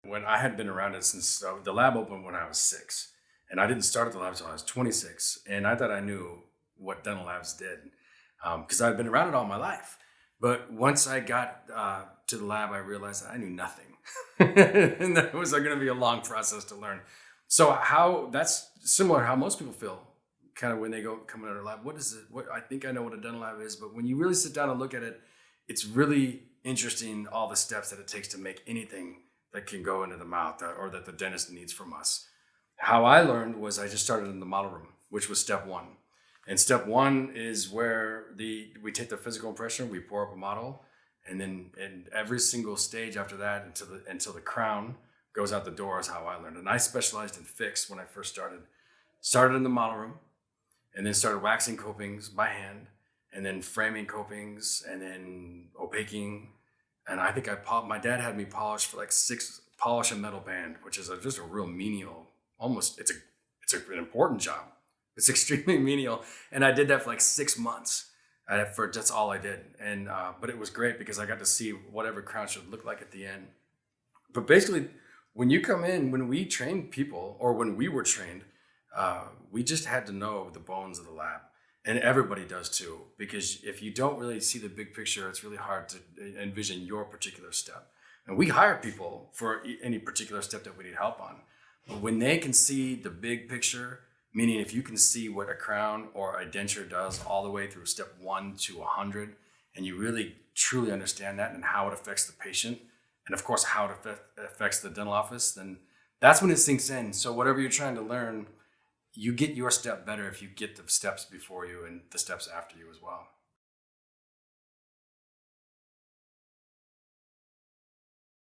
when I had been around it since the lab opened when I was 6, and I didn't start at the lab until I was 26, and I thought I knew what dental labs did because I'd been around it all my life. But once I got to the lab, I realized that I knew nothing, and that it was going to be a long process to learn. So how that's similar how most people feel, kind of when they go coming out of the lab. What is it? What I think I know what a dental lab is, but when you really sit down and look at it, it's really interesting all the steps that it takes to make anything that can go into the mouth or that the dentist needs from us. How I learned was I just started in the model room, which was step one. And step one is where we take the physical impression, we pour up a model, and then and every single stage after that until the crown goes out the door is how I learned. And I specialized in fix when I first started. Started in the model room, and then started waxing copings by hand, and then framing copings, and then opaquing. And I think my dad had me polish for like polish a metal band, which is just a real menial, almost, an important job. It's extremely menial. And I did that for like 6 months. That's all I did. And, but it was great because I got to see what every crown should look like at the end. But basically, when you come in, when we train people, or when we were trained, we just had to know the bones of the lab. And everybody does too, because if you don't really see the big picture, it's really hard to envision your particular step. And we hire people for any particular step that we need help on. But when they can see the big picture, meaning if you can see what a crown or a denture does all the way through step 1 to 100, and you really truly understand that and how it affects the patient, and of course how it affects the dental office, then that's when it sinks in. So whatever you're trying to learn, you get your step better if you get the steps before you and the steps after you as well.